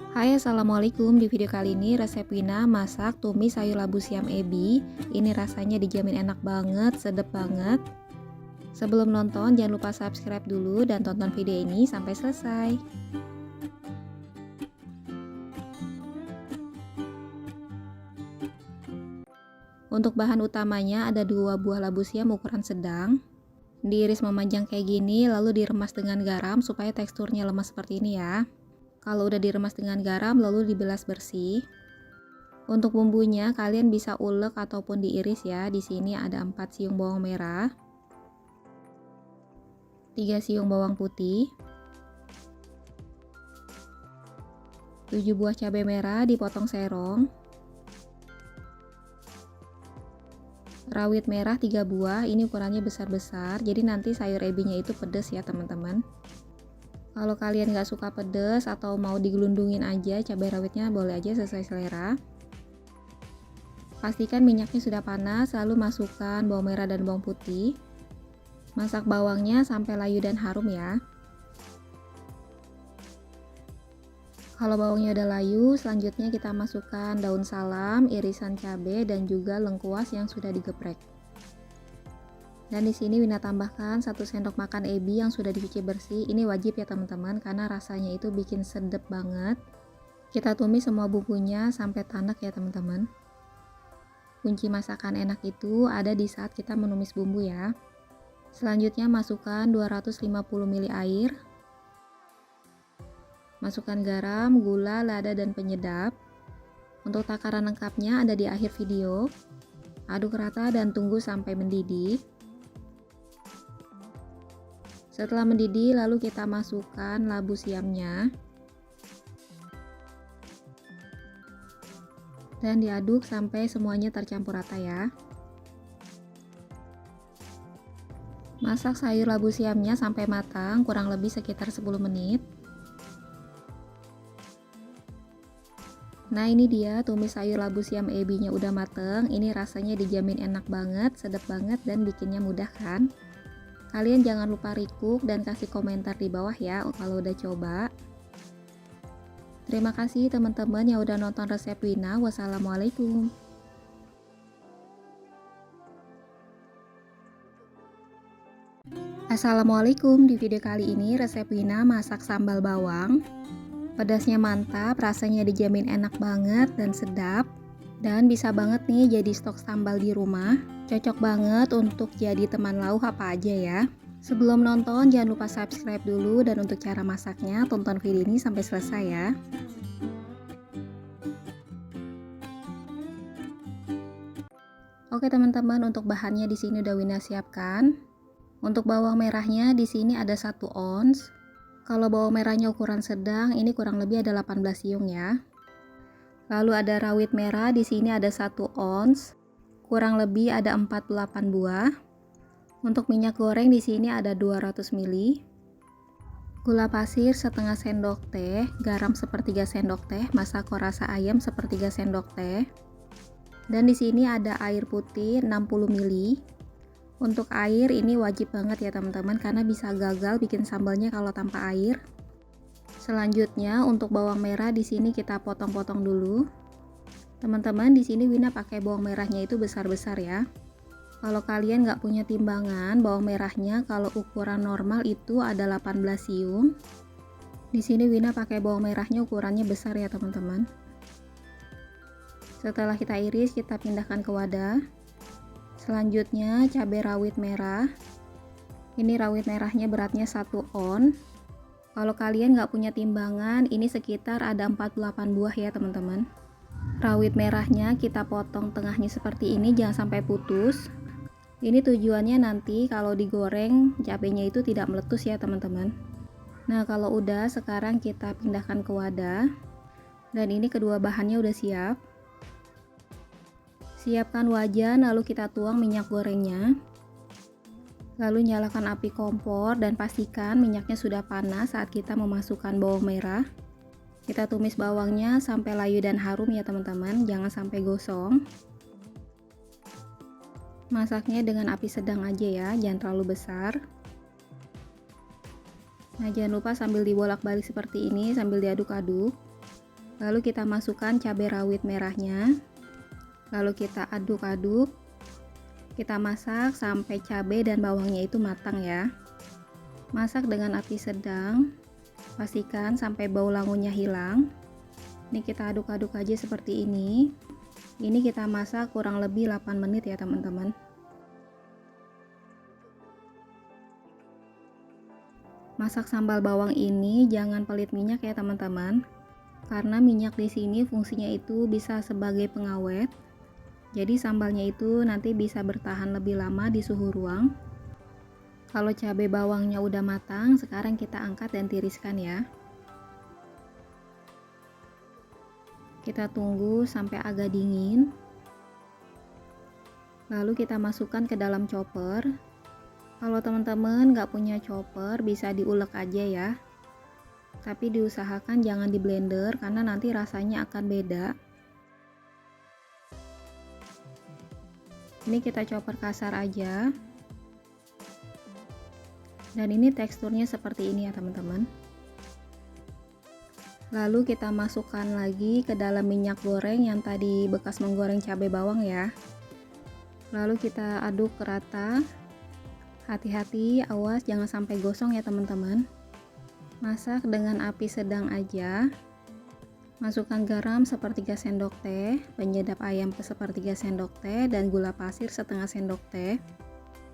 Hai, assalamualaikum. Di video kali ini resep Wina masak tumis sayur labu siam ebi. Ini rasanya dijamin enak banget, sedap banget. Sebelum nonton jangan lupa subscribe dulu dan tonton video ini sampai selesai. Untuk bahan utamanya ada 2 buah labu siam ukuran sedang. Diiris memanjang kayak gini lalu diremas dengan garam supaya teksturnya lemas seperti ini ya. Kalau udah diremas dengan garam lalu dibilas bersih. Untuk bumbunya kalian bisa ulek ataupun diiris ya. Di sini ada 4 siung bawang merah, 3 siung bawang putih, 7 buah cabai merah dipotong serong, rawit merah 3 buah, ini ukurannya besar-besar. Jadi nanti sayur ebinya itu pedas ya teman-teman. Kalau kalian gak suka pedas atau mau digelundungin aja cabai rawitnya, boleh aja sesuai selera. Pastikan minyaknya sudah panas, lalu masukkan bawang merah dan bawang putih. Masak bawangnya sampai layu dan harum ya. Kalau bawangnya udah layu, selanjutnya kita masukkan daun salam, irisan cabai dan juga lengkuas yang sudah digeprek. Dan di sini Wina tambahkan 1 sendok makan ebi yang sudah dicuci bersih. Ini wajib ya teman-teman karena rasanya itu bikin sedap banget. Kita tumis semua bumbunya sampai tanak ya teman-teman. Kunci masakan enak itu ada di saat kita menumis bumbu ya. Selanjutnya masukkan 250 ml air. Masukkan garam, gula, lada dan penyedap. Untuk takaran lengkapnya ada di akhir video. Aduk rata dan tunggu sampai mendidih. Setelah mendidih lalu kita masukkan labu siamnya. Dan diaduk sampai semuanya tercampur rata ya. Masak sayur labu siamnya sampai matang, kurang lebih sekitar 10 menit. Nah ini dia tumis sayur labu siam ebinya udah mateng. Ini rasanya dijamin enak banget, sedap banget dan bikinnya mudah kan. Kalian jangan lupa recook dan kasih komentar di bawah ya kalau udah coba. Terima kasih teman-teman yang udah nonton resep Wina. Wassalamualaikum. Assalamualaikum. Di video kali ini resep Wina masak sambal bawang. Pedasnya mantap, rasanya dijamin enak banget dan sedap. Dan bisa banget nih jadi stok sambal di rumah. Cocok banget untuk jadi teman lauk apa aja ya. Sebelum nonton jangan lupa subscribe dulu, dan untuk cara masaknya tonton video ini sampai selesai ya. Oke teman-teman, untuk bahannya di sini udah Wina siapkan. Untuk bawang merahnya di sini ada 1 ons. Kalau bawang merahnya ukuran sedang, ini kurang lebih ada 18 siung ya. Lalu ada rawit merah di sini ada 1 ons. Kurang lebih ada 48 buah. Untuk minyak goreng di sini ada 200 ml. Gula pasir setengah sendok teh, garam sepertiga sendok teh, masako rasa ayam sepertiga sendok teh. Dan di sini ada air putih 60 ml. Untuk air ini wajib banget ya teman-teman karena bisa gagal bikin sambalnya kalau tanpa air. Selanjutnya untuk bawang merah di sini kita potong-potong dulu. Teman-teman di sini Wina pakai bawang merahnya itu besar-besar ya. Kalau kalian nggak punya timbangan, bawang merahnya kalau ukuran normal itu ada 18 siung. Di sini Wina pakai bawang merahnya ukurannya besar ya teman-teman. Setelah kita iris, kita pindahkan ke wadah. Selanjutnya cabai rawit merah. Ini rawit merahnya beratnya 1 on. Kalau kalian nggak punya timbangan, ini sekitar ada 48 buah ya teman-teman. Rawit merahnya kita potong tengahnya seperti ini, jangan sampai putus. Ini tujuannya nanti kalau digoreng cabenya itu tidak meletus ya teman-teman. Nah kalau udah, sekarang kita pindahkan ke wadah. Dan ini kedua bahannya udah siap. Siapkan wajan lalu kita tuang minyak gorengnya. Lalu nyalakan api kompor dan pastikan minyaknya sudah panas saat kita memasukkan bawang merah. Kita tumis bawangnya sampai layu dan harum ya teman-teman, jangan sampai gosong. Masaknya dengan api sedang aja ya, jangan terlalu besar. Nah jangan lupa sambil dibolak-balik seperti ini sambil diaduk-aduk. Lalu kita masukkan cabai rawit merahnya. Lalu kita aduk-aduk. Kita masak sampai cabai dan bawangnya itu matang ya. Masak dengan api sedang. Pastikan sampai bau langunya hilang. Ini kita aduk-aduk aja seperti ini. Ini kita masak kurang lebih 8 menit ya teman-teman. Masak sambal bawang ini jangan pelit minyak ya teman-teman. Karena minyak di sini fungsinya itu bisa sebagai pengawet. Jadi sambalnya itu nanti bisa bertahan lebih lama di suhu ruang. Kalau cabai bawangnya udah matang, sekarang kita angkat dan tiriskan ya. Kita tunggu sampai agak dingin. Lalu kita masukkan ke dalam chopper. Kalau teman-teman nggak punya chopper, bisa diulek aja ya. Tapi diusahakan jangan di blender karena nanti rasanya akan beda. Ini kita chopper kasar aja. Dan ini teksturnya seperti ini ya teman-teman. Lalu kita masukkan lagi ke dalam minyak goreng yang tadi bekas menggoreng cabai bawang ya. Lalu kita aduk ke rata. Hati-hati, awas jangan sampai gosong ya teman-teman. Masak dengan api sedang aja. Masukkan garam sepertiga sendok teh, penyedap ayam sepertiga sendok teh, dan gula pasir setengah sendok teh.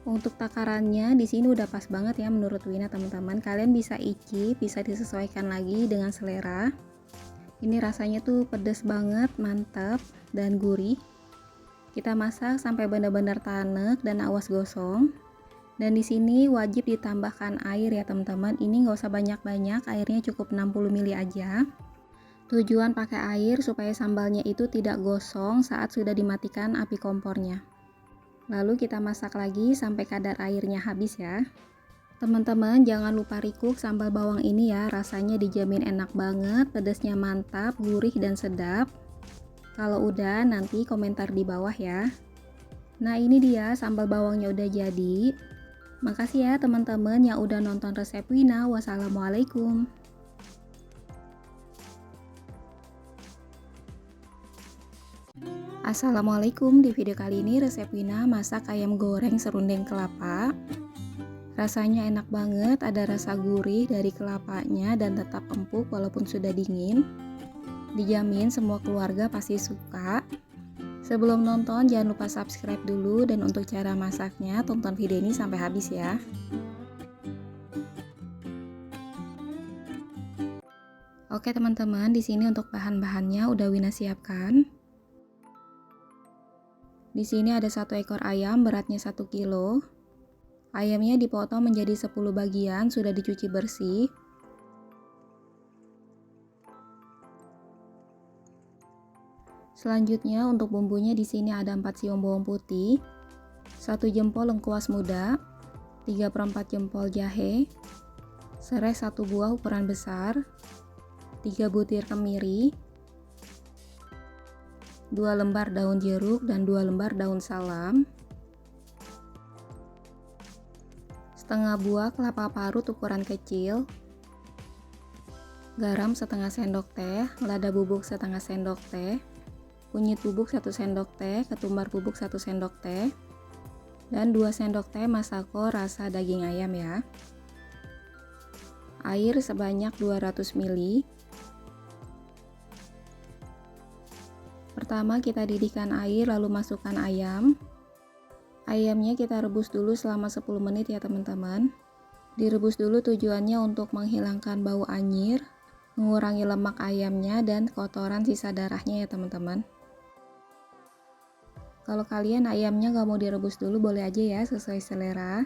Untuk takarannya di sini udah pas banget ya menurut Wina teman-teman. Kalian bisa icip, bisa disesuaikan lagi dengan selera. Ini rasanya tuh pedes banget, mantap dan gurih. Kita masak sampai benar-benar tanek dan awas gosong. Dan di sini wajib ditambahkan air ya teman-teman. Ini nggak usah banyak-banyak, airnya cukup 60 ml aja. Tujuan pakai air supaya sambalnya itu tidak gosong saat sudah dimatikan api kompornya. Lalu kita masak lagi sampai kadar airnya habis ya. Teman-teman jangan lupa recook sambal bawang ini ya, rasanya dijamin enak banget, pedasnya mantap, gurih dan sedap. Kalau udah nanti komentar di bawah ya. Nah ini dia sambal bawangnya udah jadi. Makasih ya teman-teman yang udah nonton resep Wina. Wassalamualaikum. Assalamualaikum, di video kali ini resep Wina masak ayam goreng serundeng kelapa. Rasanya enak banget, ada rasa gurih dari kelapanya dan tetap empuk walaupun sudah dingin. Dijamin semua keluarga pasti suka. Sebelum nonton jangan lupa subscribe dulu, dan untuk cara masaknya tonton video ini sampai habis ya. Oke teman-teman, di sini untuk bahan-bahannya udah Wina siapkan. Di sini ada 1 ekor ayam beratnya 1 kilo. Ayamnya dipotong menjadi 10 bagian, sudah dicuci bersih. Selanjutnya untuk bumbunya di sini ada 4 siung bawang putih, 1 jempol lengkuas muda, 3/4 jempol jahe, serai 1 buah ukuran besar, 3 butir kemiri, 2 lembar daun jeruk dan 2 lembar daun salam, setengah buah kelapa parut ukuran kecil, garam setengah sendok teh, lada bubuk setengah sendok teh, kunyit bubuk 1 sendok teh, ketumbar bubuk 1 sendok teh, dan 2 sendok teh masako rasa daging ayam ya. Air sebanyak 200 ml. Pertama kita didihkan air lalu masukkan ayam. Ayamnya kita rebus dulu selama 10 menit ya teman-teman. Direbus dulu tujuannya untuk menghilangkan bau anyir, mengurangi lemak ayamnya dan kotoran sisa darahnya ya teman-teman. Kalau kalian ayamnya nggak mau direbus dulu boleh aja ya, sesuai selera.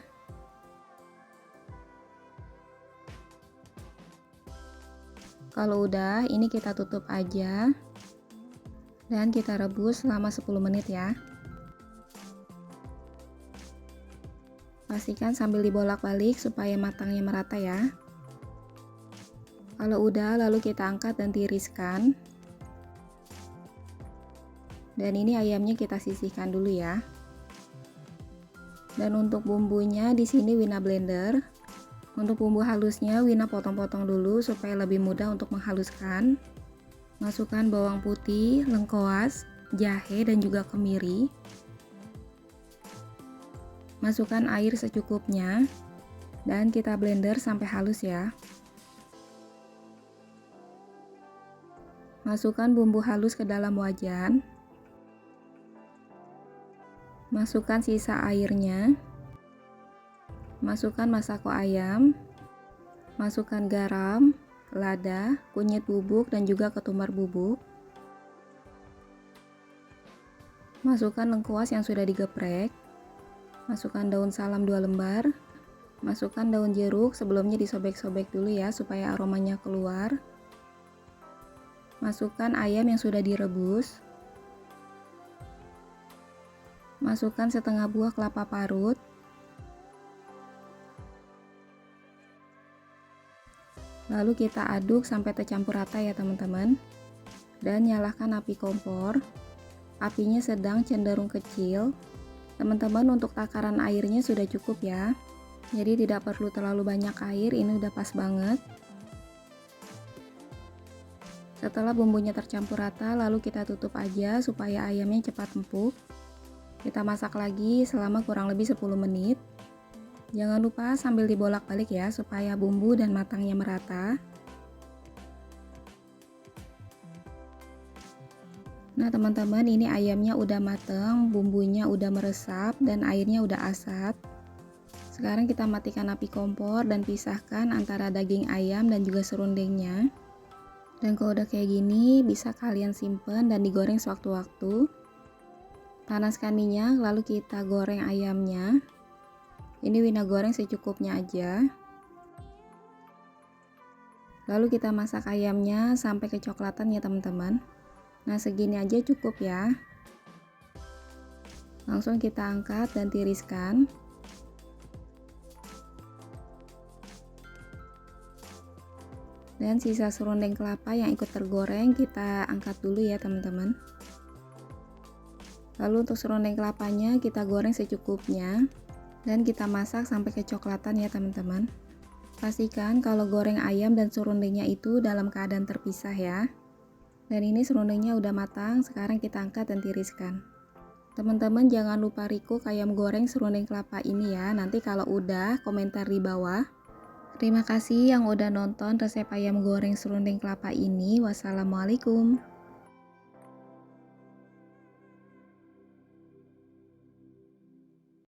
Kalau udah, ini kita tutup aja dan kita rebus selama 10 menit ya. Pastikan sambil dibolak-balik supaya matangnya merata ya. Kalau udah, lalu kita angkat dan tiriskan. Dan ini ayamnya kita sisihkan dulu ya. Dan untuk bumbunya di sini Wina blender. Untuk bumbu halusnya Wina potong-potong dulu supaya lebih mudah untuk menghaluskan. Masukkan bawang putih, lengkoas, jahe dan juga kemiri. Masukkan air secukupnya dan kita blender sampai halus ya. Masukkan bumbu halus ke dalam wajan. Masukkan sisa airnya. Masukkan masako ayam. Masukkan garam, lada, kunyit bubuk dan juga ketumbar bubuk. Masukkan lengkuas yang sudah digeprek. Masukkan daun salam 2 lembar. Masukkan daun jeruk, sebelumnya disobek-sobek dulu ya supaya aromanya keluar. Masukkan ayam yang sudah direbus. Masukkan setengah buah kelapa parut. Lalu kita aduk sampai tercampur rata ya teman-teman. Dan nyalakan api kompor. Apinya sedang cenderung kecil. Teman-teman, untuk takaran airnya sudah cukup ya. Jadi tidak perlu terlalu banyak air, ini udah pas banget. Setelah bumbunya tercampur rata, lalu kita tutup aja supaya ayamnya cepat empuk. Kita masak lagi selama kurang lebih 10 menit. Jangan lupa sambil dibolak-balik ya supaya bumbu dan matangnya merata. Nah teman-teman, ini ayamnya udah mateng, bumbunya udah meresap dan airnya udah asat. Sekarang kita matikan api kompor dan pisahkan antara daging ayam dan juga serundengnya. Dan kalau udah kayak gini, bisa kalian simpen dan digoreng sewaktu-waktu. Panaskan minyak, lalu kita goreng ayamnya. Ini Wina goreng secukupnya aja. Lalu kita masak ayamnya sampai kecoklatan ya teman-teman. Nah segini aja cukup ya. Langsung kita angkat dan tiriskan. Dan sisa serundeng kelapa yang ikut tergoreng kita angkat dulu ya teman-teman. Lalu untuk serundeng kelapanya kita goreng secukupnya. Dan kita masak sampai kecoklatan ya teman-teman. Pastikan kalau goreng ayam dan serundengnya itu dalam keadaan terpisah ya. Dan ini serundengnya udah matang, sekarang kita angkat dan tiriskan. Teman-teman jangan lupa recook ayam goreng serundeng kelapa ini ya. Nanti kalau udah, komentar di bawah. Terima kasih yang udah nonton resep ayam goreng serundeng kelapa ini. Wassalamualaikum.